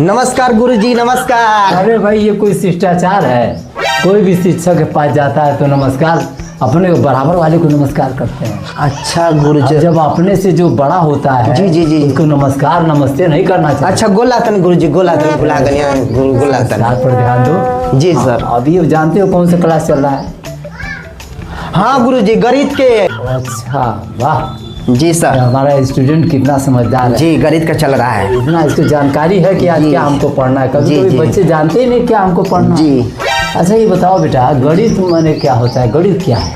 नमस्कार गुरुजी, नमस्कार। अरे भाई, ये कोई शिष्टाचार है? कोई भी शिक्षक के पास जाता है तो नमस्कार, अपने बराबर वाले को नमस्कार करते हैं। अच्छा गुरुजी, जब अपने से जो बड़ा होता है जी जी जी, उसको नमस्कार नमस्ते नहीं करना चाहिए। अच्छा गोलातन गुरुजी, गोलातन गोलातन पर ध्यान दो। जी सर। अभी जानते हो कौन सा क्लास चल रहा है? हाँ गुरुजी, गणित के। अच्छा, वाह जी सर। हमारा स्टूडेंट कितना समझदार है। जी, गणित का चल रहा है। इतना इसको जानकारी है कि आज क्या हमको पढ़ना है। कभी कभी बच्चे जानते ही नहीं क्या हमको पढ़ना है। जी। अच्छा ये बताओ बेटा, गणित माने क्या होता है? गणित क्या है?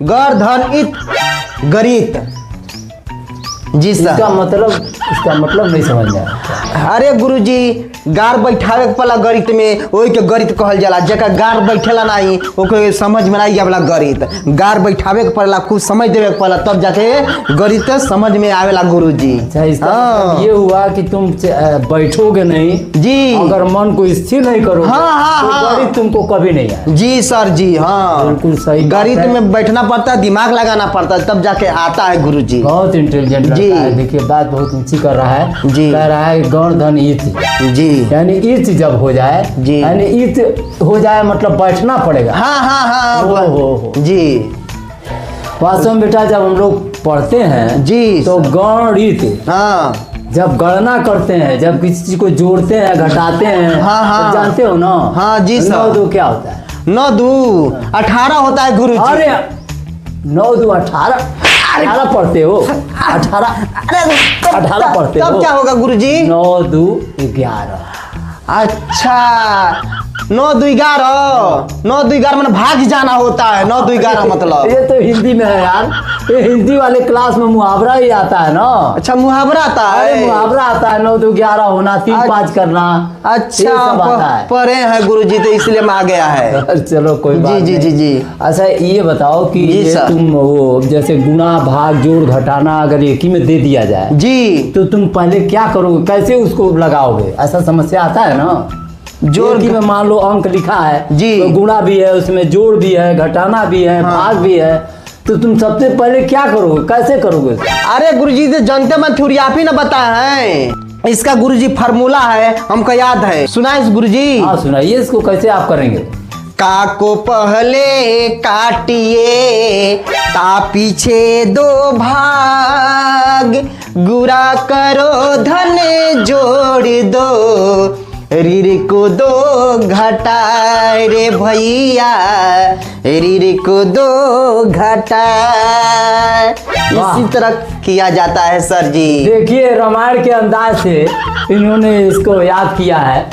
गण धन इत गणित। जी सर। इसका मतलब नहीं समझ में आया। अरे गुरुजी, गार बैठावे वाला गणित में वही के गणित कहल जाला। जेकर गार बैठेला नहीं ओके समझ में नहीं आवेला गणित। गार बैठावे के पड़ेला, कुछ समझ देवे के पड़ेला, तब जाके गणित समझ में आवेला गुरुजी। अच्छा, इसका मतलब ये हुआ कि तुम बैठोगे नहीं जी, अगर मन को स्थिर नहीं करोगे। हाँ, तो गणित तुमको कभी नहीं आए। जी सर जी। हाँ बिल्कुल सही। गणित में बैठना पड़ता है, दिमाग लगाना पड़ता है, तब जाके आता है गुरुजी। बहुत इंटेलिजेंट लड़का जी। है। देखिए बात बहुत ऊंची कर रहा है जी। कह रहा है गण धन ईत। जी, यानी ईत जब हो जाए जी, यानी ईत हो जाए मतलब बैठना पड़ेगा। हाँ हाँ हाँ हो। जी। वास्तव में बेटा जब हम लोग पढ़ते हैं जी तो गणित, हाँ, जब गणना करते हैं, जब किसी चीज को जोड़ते हैं घटाते हैं, हाँ, हाँ, तो जानते हो ना? हाँ जी सर। 9 2 क्या होता है? 9 2 18 होता है गुरुजी। अरे 9 2 18 18 पढ़ते हो? 18 पढ़ते हो? तब क्या होगा गुरुजी? 9 2 11। अच्छा 9 2 11। 9 2 11 मतलब भाग जाना होता है। 9 2 11 मतलब ये तो हिंदी में है यार। ये हिंदी वाले क्लास में मुहावरा ही आता है ना। अच्छा मुहावरा आता अरे है। मुहावरा आता है। 9 2 11 होना, 3 5 करना। अच्छा, ये सब आता है। पढ़े हैं गुरुजी तो इसलिए में आ गया है। चलो कोई बात जी जी नहीं। जी जी। अच्छा ये बताओ कि जी ये सर। तुम वो जैसे गुणा भाग जोड़ घटाना अगर एक ही में दे दिया जाए जी, तो तुम पहले क्या करोगे? कैसे उसको लगाओगे? ऐसा समस्या आता है ना। जोड़ की में मान लो अंक लिखा है जी, तो गुणा भी है, उसमें जोड़ भी है, घटाना भी है, हाँ, भाग भी है, तो तुम सबसे पहले क्या करोगे? कैसे करोगे? अरे गुरुजी तो जानते मैं थ्योरी आप ही ना बताए हैं। इसका गुरुजी फार्मूला है, हमको याद है। सुना है गुरुजी? हाँ सुनाइए, इसको कैसे आप करेंगे? का को पहले काटिए ता पीछे 2 भाग, गुरा करो धन जोड़ दो, रीर को 2 घटा रे भैया, रीर को 2 घटा। इसी तरह किया जाता है सर जी। देखिए रामायण के अंदाज से इन्होंने इसको याद किया है।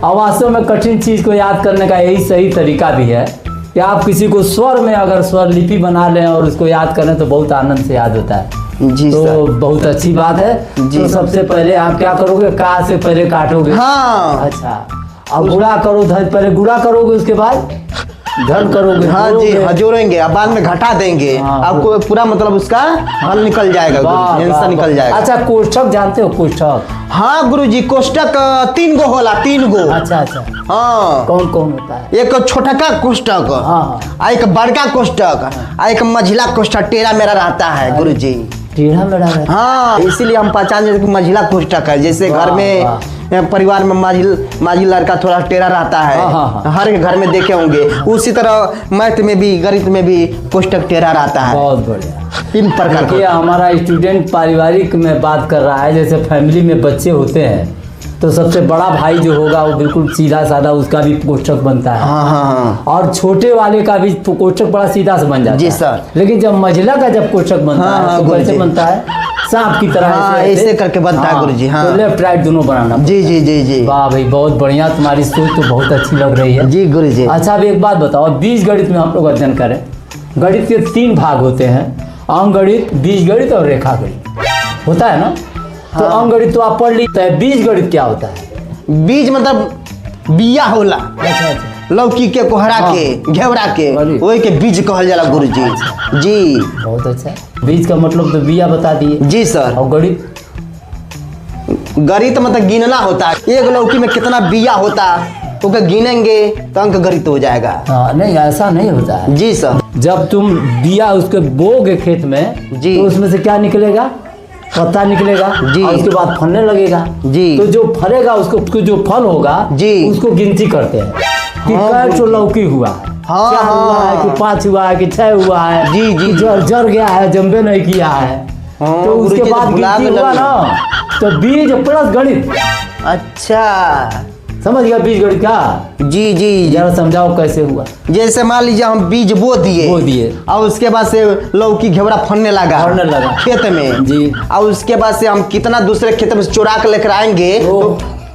और वास्तव में कठिन चीज को याद करने का यही सही तरीका भी है कि आप किसी को स्वर में अगर स्वर लिपि बना लें और उसको याद करें तो बहुत आनंद से याद होता है। जी तो सर। बहुत अच्छी बात है। तो सबसे पहले आप क्या करोगे? का से पहले काटोगे। हाँ। अच्छा, अब गुणा करो, धन पहले गुणा करोगे, उसके बाद धन करोगे। हाँ जी, हाँ जोड़ेंगे, अब बाद में घटा देंगे। हाँ, आपको पूरा मतलब उसका हल निकल जाएगा, आंसर निकल जाएगा। अच्छा कोष्ठक जानते हो? कोष्ठक? हाँ गुरुजी, कोष्टक 3 गो होला, 3 गो। अच्छा अच्छा। हाँ, कौन कौन होता है? एक छोटा का कोष्टक, हाँ। आ एक बड़का कोष्टक, आ एक मझिला कोष्टक टेढ़ा मेरा रहता है गुरुजी। टेढ़ा मेढ़ा रहता है? हाँ, इसीलिए हम पहचान जाते हैं मझिला कोष्टक है। जैसे घर में परिवार में माझी लड़का थोड़ा टेढ़ा रहता है। हाँ। हर घर में देखे होंगे। उसी तरह मैथ में भी, गणित में भी कोष्टक टेढ़ा रहता है। बहुत बढ़िया। 3 प्रकार देखिए हमारा स्टूडेंट पारिवारिक में बात कर रहा है। जैसे फैमिली में बच्चे होते हैं तो सबसे बड़ा भाई जो होगा वो बिल्कुल सीधा साधा, उसका भी कोष्ठक बनता है। हाँ हाँ हाँ। और छोटे वाले का भी कोष्ठक बड़ा सीधा से बन जाता है। जी सर। लेकिन जब मझिला का जब कोष्ठक बनता है तो कैसे बनता है? सांप की तरह। हाँ, ऐसे करके बनता है गुरुजी। हाँ, तो लेफ्ट राइट दोनों बनाना। जी जी जी जी। वाह भाई, बहुत बढ़िया। तुम्हारी सोच तो बहुत अच्छी लग रही है जी गुरुजी। अच्छा अब एक बात बताओ, बीज गणित में हम लोग अध्ययन करें। गणित के 3 भाग होते हैं, अंक गणित, बीज गणित और रेखा गणित होता है ना। तो अंक गणित तो आप पढ़ ली, तो बीज गणित क्या होता है? बीज मतलब बिया होला। अच्छा अच्छा। लौकी के, कोहरा के, घेवड़ा के, वही के बीज कहल जाला गुरुजी। जी बहुत अच्छा। बीज का मतलब तो बिया बता दिए। जी सर। और गणित? गणित मतलब गिनना होता है। एक लौकी में कितना बिया होता, ओके गिनेंगे तो अंक गणित हो जाएगा। हाँ नहीं, ऐसा नहीं होता है। जी सर। जब तुम बिया उसके बोगे खेत में जी, तो उसमें से क्या निकलेगा? पत्ता निकलेगा जी। और उसके बाद फलने लगेगा जी। तो जो फलेगा उसको जो फल होगा जी। उसको गिनती करते हैं कि हाँ, कै ठो लौकी हुआ है, हाँ, 4 हुआ है हाँ। कि 5 हुआ है कि 6 हुआ है, जी, जी। कि जर गया है, जम्बे नहीं किया है। हाँ, तो उसके गुरुजी बाद तो भुला गिनती गए हुआ लगे। ना तो बीज प्लस गणित, अच्छा समझ गया बीज गणित का? जी जी। जरा समझाओ कैसे हुआ। जैसे मान लीजिए हम बीज बो दिए और उसके बाद से लौकी घेवड़ा फलने फलने लगा। खेत में जी। और उसके बाद से हम कितना दूसरे खेत में से चुरा के लेकर आएंगे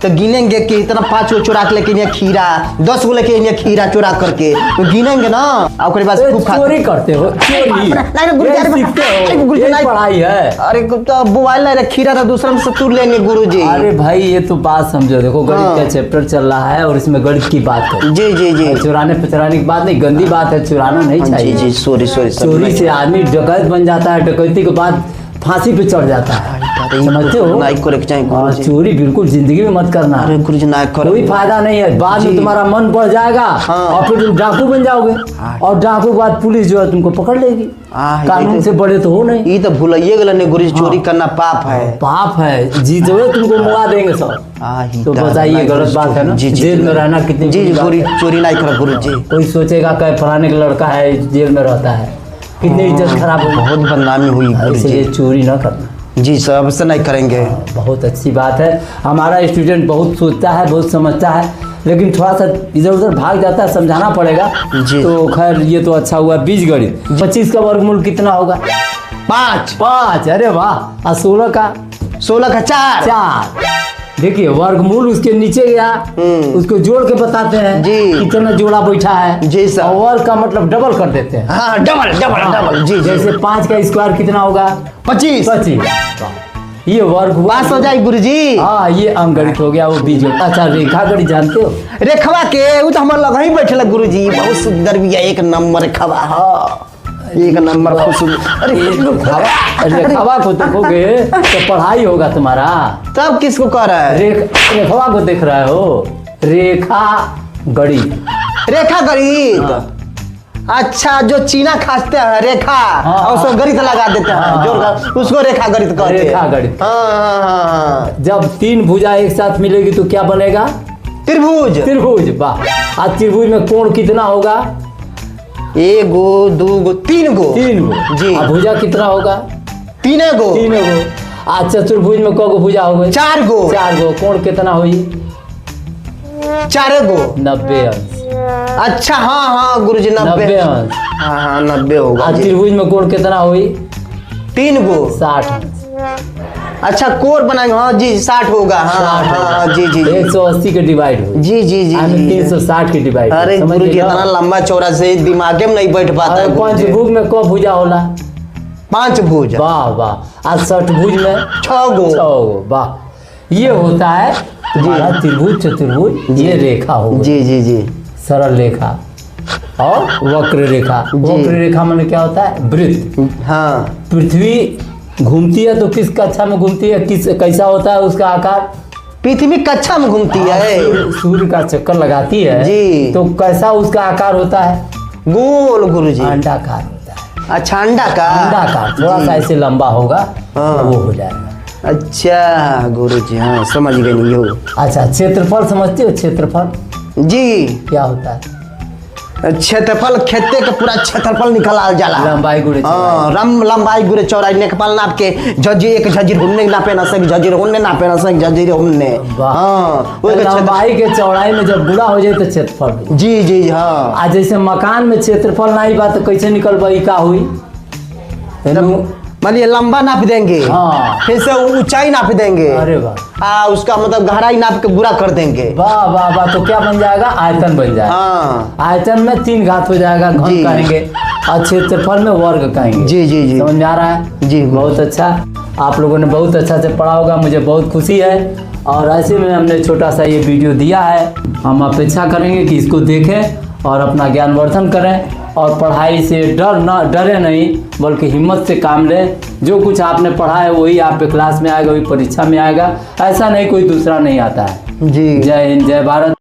तो गिनेंगे कि इतना 5 गो चुरा के लेके यहाँ खीरा, 10 गो लेके यहाँ खीरा चुरा करके तो गिनेंगे ना और ओकरे बाद से खूब खा चोरी करते हो, चोरी ये सीखते हो, ये पढ़ाई है। अरे तो मोबाइल नहीं रहा, खीरा था दूसरा में से तोड़ लेंगे गुरुजी। अरे भाई ये तो बात समझो, देखो गणित हाँ। का चैप्टर चल रहा है और इसमें गणित की बात करो। जी जी जी चुराने पिचराने की बात नहीं, गंदी बात है, चुराना नहीं जी चाहिए। जी सॉरी सॉरी चोरी से आदमी डकैत बन जाता है, डकैती के बाद फांसी पे चढ़ जाता है, समझते हो? नहीं करे के चाहिए और गुरुजी। चोरी बिल्कुल जिंदगी में मत करना, अरे गुरुजी ना करो। कोई फायदा नहीं है। बाद में जी। तुम्हारा मन बढ़ जाएगा हाँ। और फिर तुम डाकू बन जाओगे और डाकू के बाद पुलिस जो है तुमको पकड़ लेगी। हाँ, कानून ये से बड़े तो हो नहीं। ये तो भुलाइए गल ने गुरुजी, चोरी करना पाप है। पाप है, जीतोगे तुमको मुआ देंगे सब। तो बताइए गलत बात है ना? जी जी जेल में रहना कितनी जी बुरी बात गुरु है। चोरी नहीं करो गुरुजी। कोई सोचेगा कि फलाने का लड़का है जेल में रहता है, कितनी इज्जत खराब होगी। बहुत बदनामी हुई इसलिए गुरुजी। चोरी न करना। जी सब से नहीं करेंगे। बहुत अच्छी बात है। हमारा स्टूडेंट बहुत सोचता है, बहुत समझता है, लेकिन थोड़ा सा इधर उधर भाग जाता है, समझाना पड़ेगा। जी। तो खैर ये तो अच्छा हुआ। बीज गणित 25 का वर्गमूल कितना होगा? 5। अरे वाह। और 16 का? 16 का 4। 4। देखिए वर्गमूल उसके नीचे गया, उसको जोड़ के बताते हैं जी। कितना जोड़ा बैठा है। जी सर। और वर्ग का मतलब डबल कर देते हैं। हाँ डबल डबल डबल जी जी। जैसे 5 का स्क्वायर कितना होगा? 25। 25। ये वर्ग हुआ। पास हो जाए गुरुजी। हाँ ये अंगणित हो गया, वो बीज गणित। अच्छा रेखा गणित जानते हो? रेखवा के वो तो हमारे लगा ही बैठे गुरुजी, बहुत सुंदर भी है, एक नंबर रेखवा। हाँ एक नंबर खूब सुंदर। अरे रेखावा को देखोगे तो पढ़ाई होगा तुम्हारा। तब किसको कह रहा है? रेखावा को देख रहे हो? रेखा गणित। रेखा गणित। अच्छा जो चीना खाते हैं रेखा हाँ, और उसको गणित लगा देते हैं हाँ, जोड़ कर, उसको रेखा गणित कहते हैं। रेखा गणित। हाँ हाँ हाँ हाँ। जब 3 भुजा एक साथ मिलेगी तो क्या बनेगा? त्रिभुज। त्रिभुज। वाह। आज त्रिभुज में कोण कितना होगा? 1 गो 2 गो 3 गो। 3 गो। जी। और भुजा कितना होगा? 3 गो। 3 गो। आज चतुर्भुज में क गो भुजा हो गई? 4 गो। 4 गो। कोण कितना हुई? 4 गो। 90 अंश। अच्छा हाँ हाँ गुरुजी 90 अंश। हाँ हाँ 90 होगा आज जी। त्रिभुज में कोण कितना हुई? 3 गो। 60 अंश। अच्छा कोर बनाएंगे हाँ जी 60 होगा। हाँ 60 हाँ जी जी जी 180 के डिवाइड हुई। जी जी जी जी। 360 के डिवाइड। अरे गुरुजी इतना लंबा चौड़ा से दिमाग में नहीं बैठ पाता है गुरुजी। पंचभुज में क भुजा होला? 5 भुज। वाह वाह। आज षटभुज में 6 गो। 6 गो। वाह। ये होता है तुम्हारा त्रिभुज चतुर्भुज। ये रेखा हो जी जी जी सरल रेखा और वक्र रेखा। वक्र रेखा माने क्या होता है? वृत्त। हाँ पृथ्वी घूमती है तो किस कक्षा में घूमती है? किस कैसा होता है उसका आकार? पृथ्वी कक्षा में घूमती है। सूर्य का चक्कर लगाती है जी। तो कैसा उसका आकार होता है? गोल गुरुजी। अंडाकार होता है। अच्छा अंडा का। अंडाकार थोड़ा सा ऐसे लंबा होगा हाँ। वो हो जाएगा। अच्छा गुरुजी हाँ समझ गए नहीं हो। अच्छा क्षेत्रफल समझते हो? क्षेत्रफल जी क्या होता है? क्षेत्रफल खेते का पूरा क्षेत्रफल निकाला जाला। लंबाई गुणे हाँ लंबाई गुरे चौड़ाई नेकपाल नाप के झजी एक झजीर हुन्ने नापे ना सक झजीर हुन्ने नापे ना सक झजीर हुन्ने। हाँ तो लंबाई के चौड़ाई में जब गुणा हो जाए तो क्षेत्रफल हुई। जी जी हाँ। आज जैसे मकान में क्षेत्रफल नहीं बा तो कैसे निकल पाई? का हुई? मानिए लंबा नाप देंगे हाँ। फिर से ऊंचाई नाप देंगे। अरे वाह। उसका मतलब गहराई नाप के बुरा कर देंगे। वाह वाह वाह। तो क्या बन जाएगा? आयतन बन जाएगा। हाँ आयतन में 3 घात हो जाएगा, घन जी। कहेंगे, और क्षेत्रफल में वर्ग कहेंगे। जी जी जी समझ में आ रहा है? जी बहुत अच्छा। आप लोगों ने बहुत अच्छा से पढ़ा होगा, मुझे बहुत खुशी है। और ऐसे में हमने छोटा सा ये वीडियो दिया है। हम अपेक्षा करेंगे कि इसको देखें और अपना ज्ञानवर्धन करें और पढ़ाई से डरे नहीं बल्कि हिम्मत से काम लें। जो कुछ आपने पढ़ा है वही आपके क्लास में आएगा, वही परीक्षा में आएगा। ऐसा नहीं कोई दूसरा नहीं आता है। जी। जय हिंद, जय भारत।